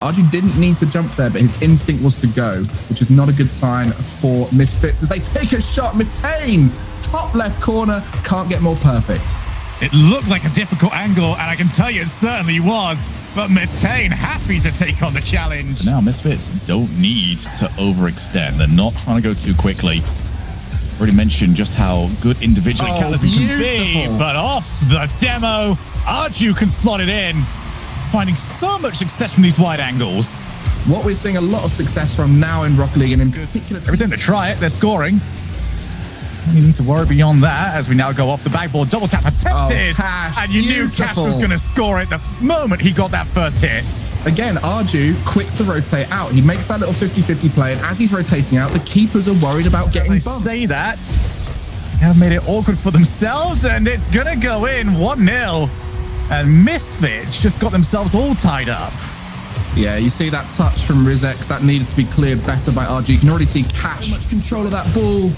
Arju didn't need to jump there, but his instinct was to go, which is not a good sign for Misfits as they take a shot. Metane, top left corner, can't get more perfect. It looked like a difficult angle, and I can tell you it certainly was. But Metane happy to take on the challenge. Now, Misfits don't need to overextend. They're not trying to go too quickly. Already mentioned just how good individually Catalysm can be, but off the demo, Arju can slot it in, finding so much success from these wide angles. What we're seeing a lot of success from now in Rocket League, and in particular... Every time they try it, they're scoring. You need to worry beyond that as we now go off the backboard. Double tap attempted. Cash, and you knew Cash was going to score it the moment he got that first hit. Again, Arju quick to rotate out. He makes that little 50-50 play, and as he's rotating out, the keepers are worried about getting bumped. They say that. They have made it awkward for themselves, and it's going to go in 1-0. And Misfits just got themselves all tied up. Yeah, you see that touch from Rizek. That needed to be cleared better by Arju. You can already see Cash. Much control of that ball.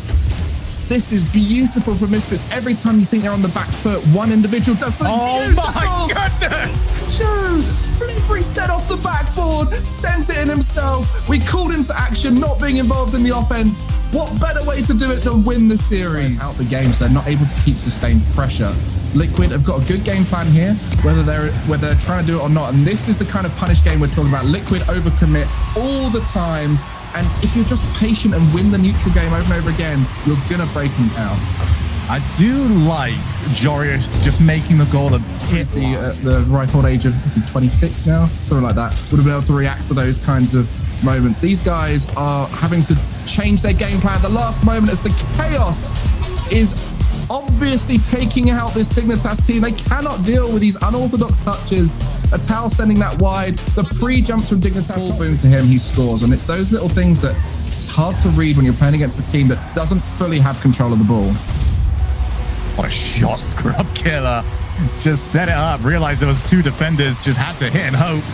This is beautiful for Misfits. Every time you think they're on the back foot, one individual does something beautiful. My goodness! Joe, Fleabry set off the backboard, sends it in himself. We called him to action, not being involved in the offense. What better way to do it than win the series? Out the game, so they're not able to keep sustained pressure. Liquid have got a good game plan here, whether they're trying to do it or not. And this is the kind of punish game we're talking about. Liquid overcommit all the time. And if you're just patient and win the neutral game over and over again, you're going to break them down. I do like Jorius just making the goal and hit the ripe old age of 26 now, something like that, would have been able to react to those kinds of moments. These guys are having to change their game plan at the last moment as the chaos is obviously taking out this Dignitas team. They cannot deal with these unorthodox touches. Atal sending that wide. The pre-jumps from Dignitas. Ball boom to him, he scores. And it's those little things that it's hard to read when you're playing against a team that doesn't fully have control of the ball. What a shot, Scrub Killer. Just set it up, realized there was two defenders, just had to hit and hope.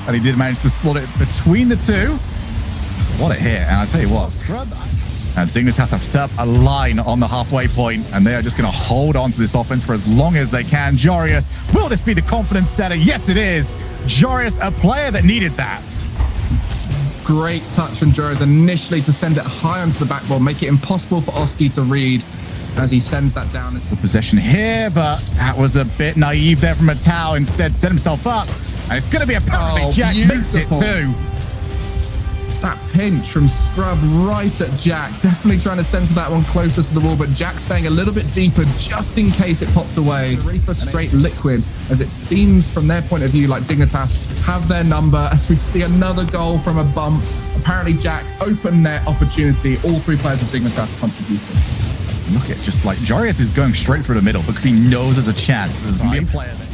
And he did manage to slot it between the two. What a hit. And I'll tell you what, Scrub... And Dignitas have set up a line on the halfway point, and they are just going to hold on to this offense for as long as they can. Jorius, will this be the confidence setter? Yes, it is. Jorius, a player that needed that. Great touch from Jorius initially to send it high onto the backboard, make it impossible for Oski to read as he sends that down. The possession here, but that was a bit naive there from Atal. Instead, set himself up, and it's going to be apparently Jack makes it too. That pinch from Scrub right at Jack. Definitely trying to center that one closer to the wall, but Jack staying a little bit deeper just in case it popped away. Really frustrate Liquid, as it seems from their point of view like Dignitas have their number as we see another goal from a bump. Apparently Jack open net opportunity. All three players of Dignitas contributing. Look at just like Jorius is going straight through the middle because he knows there's a chance. There's going to be a player there.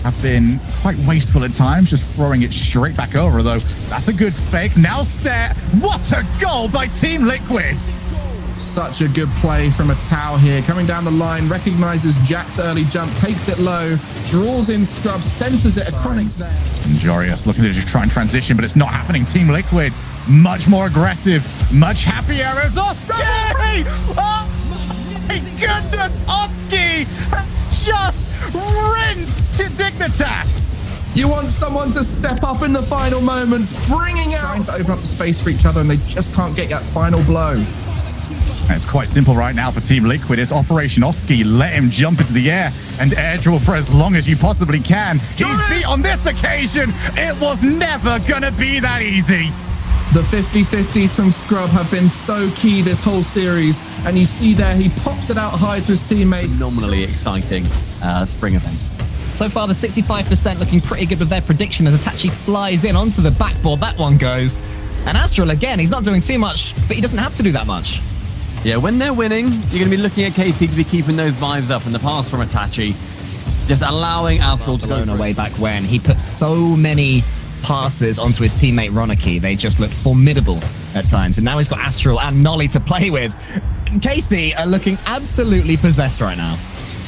Have been quite wasteful at times, just throwing it straight back over, though. That's a good fake. Now set. What a goal by Team Liquid. Such a good play from Atal here. Coming down the line, recognizes Jack's early jump, takes it low, draws in Scrub, centers it across there. And Jorius looking to just try and transition, but it's not happening. Team Liquid, much more aggressive, much happier as Oski! Oh my goodness, Oski has just rinsed to Dignitas. You want someone to step up in the final moments, bringing out... Trying to open up the space for each other, and they just can't get that final blow. And it's quite simple right now for Team Liquid. It's Operation Oski. Let him jump into the air and air dribble for as long as you possibly can. He's beat on this occasion. It was never going to be that easy. The 50-50s from Scrub have been so key this whole series. And you see there, he pops it out high to his teammate. Phenomenally exciting spring event. So far, the 65% looking pretty good with their prediction as Itachi flies in onto the backboard. That one goes. And Astral, again, he's not doing too much, but he doesn't have to do that much. Yeah, when they're winning, you're going to be looking at KC to be keeping those vibes up. In the pass from Itachi, just allowing Astral to go way back when. He put so many passes onto his teammate Roniki. They just looked formidable at times. And now he's got Astral and Nolly to play with. KC are looking absolutely possessed right now.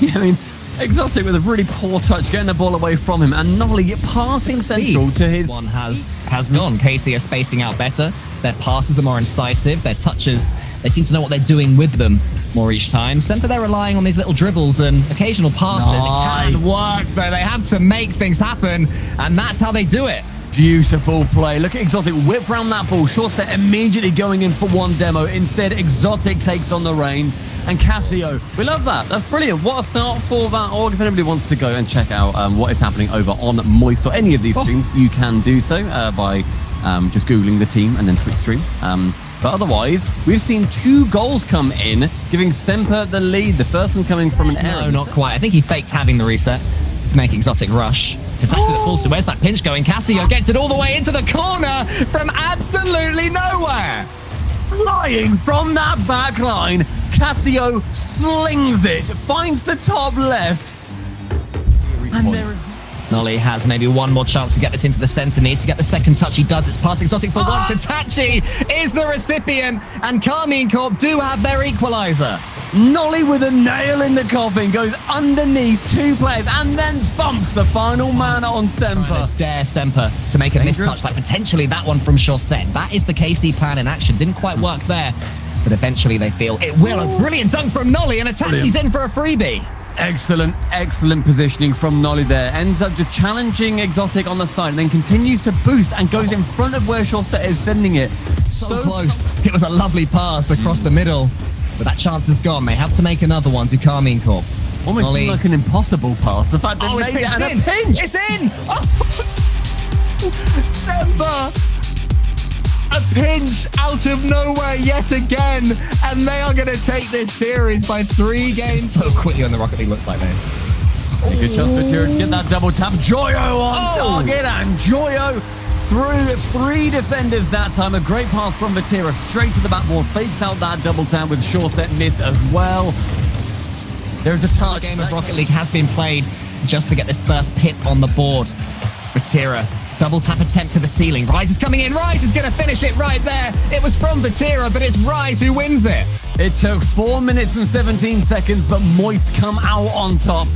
Yeah, I mean, Exotic with a really poor touch, getting the ball away from him, and Nolly passing central to his... One has gone. KC are spacing out better. Their passes are more incisive. Their touches, they seem to know what they're doing with them more each time. Semper, they're relying on these little dribbles and occasional passes. Nice. It can work, though. They have to make things happen, and that's how they do it. Beautiful play. Look at Exotic whip round that ball. Short set immediately going in for one demo. Instead, Exotic takes on the reins. And Casio, we love that. That's brilliant. What a start for that org. If anybody wants to go and check out what is happening over on Moist or any of these streams, you can do so by just Googling the team and then Twitch stream. But otherwise, we've seen 2 goals come in, giving Semper the lead. The first one coming from an error. No, not quite. I think he faked having the reset to make Exotic rush. To tackle the full. So where's that pinch going? Casio gets it all the way into the corner from absolutely nowhere. Flying from that back line, Casio slings it, finds the top left. And there is... Nolly has maybe one more chance to get this into the center. Needs to get the second touch. He does. It's past Exotic for once. Itachi is the recipient. And Carmine Corp do have their equalizer. Nolly with a nail in the coffin goes underneath 2 players and then bumps the final man on Semper. Dare Semper to make a mistouch, like potentially that one from Chaussette. That is the KC plan in action. Didn't quite work there, but eventually they feel it will. A brilliant dunk from Nolly, and Itachi's in for a freebie. Excellent, excellent positioning from Nolly there. Ends up just challenging Exotic on the side and then continues to boost and goes in front of where Chaussette is sending it. So close. It was a lovely pass across the middle. But that chance is gone. They have to make another one to Carmine Corp. Almost Nolly. like an impossible pass. The fact that they made it and a pinch. It's in! Semper! A pinch out of nowhere yet again. And they are going to take this series by 3 games. So quickly on the Rocket League looks like this. A good chance for Tira to get that double tap. Joyo on target, and Joyo through 3 defenders that time. A great pass from Vatira straight to the backboard. Fakes out that double tap with Chaussette miss as well. There's a touch. The game of Rocket League has been played just to get this first pip on the board. Vatira, double tap attempt to the ceiling. Rise is coming in. Rise is going to finish it right there. It was from Vatira, but it's Rise who wins it. It took 4 minutes and 17 seconds, but Moist come out on top.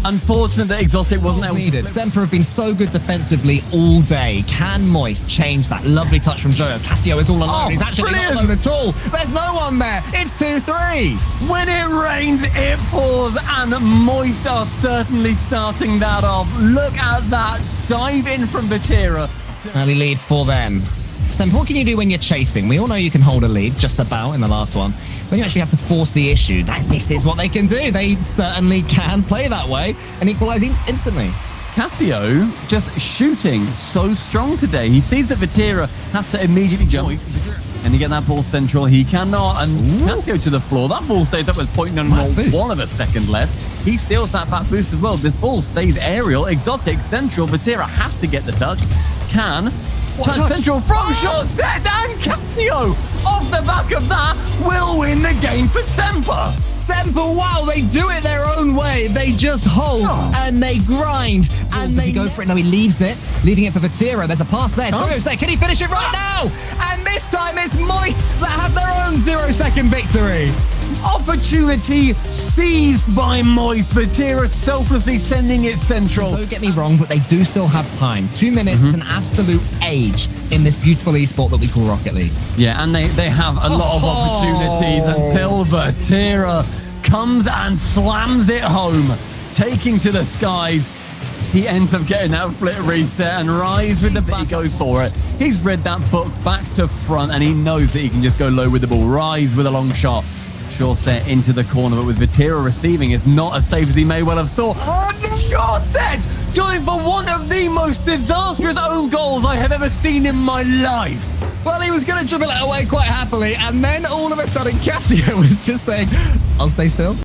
Unfortunate that Exotic wasn't able needed. to... Semper have been so good defensively all day. Can Moist change that? Lovely touch from Joyo. Casio is all alone. He's actually not alone at all. There's no one there. It's 2-3. When it rains, it pours, and Moist are certainly starting that off. Look at that dive in from Vatira. Early lead for them. Semper, what can you do when you're chasing? We all know you can hold a lead, just about in the last one. When you actually have to force the issue, this is what they can do. They certainly can play that way and equalize instantly. Casio just shooting so strong today. He sees that Vatira has to immediately jump. And you get that ball central. He cannot. And Casio to the floor. That ball stays up with 0.1 of a second left. He steals that back boost as well. This ball stays aerial. Exotic, central. Vatira has to get the touch. Touch central from Chaussette, and Casio off the back of that will win the game for Semper. Semper, wow, they do it their own way. They just hold and they grind and they go for it. No, he leaves it, leaving it for Vatira. There's a pass there. Joyo's there. Can he finish it right now? And this time it's Moist that have their own 0-second victory. Opportunity seized by Moist. Vatira selflessly sending it central. Don't get me wrong, but they do still have time. 2 minutes is an absolute age in this beautiful esport that we call Rocket League. Yeah, and they have a lot of opportunities until Vatira comes and slams it home, taking to the skies. He ends up getting that flip reset, and Rise with the back. He goes for it. He's read that book back to front, and he knows that he can just go low with the ball. Rise with a long shot. Chaussette into the corner, but with Vatira receiving, is not as safe as he may well have thought. Chaussette going for one of the most disastrous own goals I have ever seen in my life. Well, he was going to dribble it away quite happily, and then all of a sudden Casio was just saying, I'll stay still.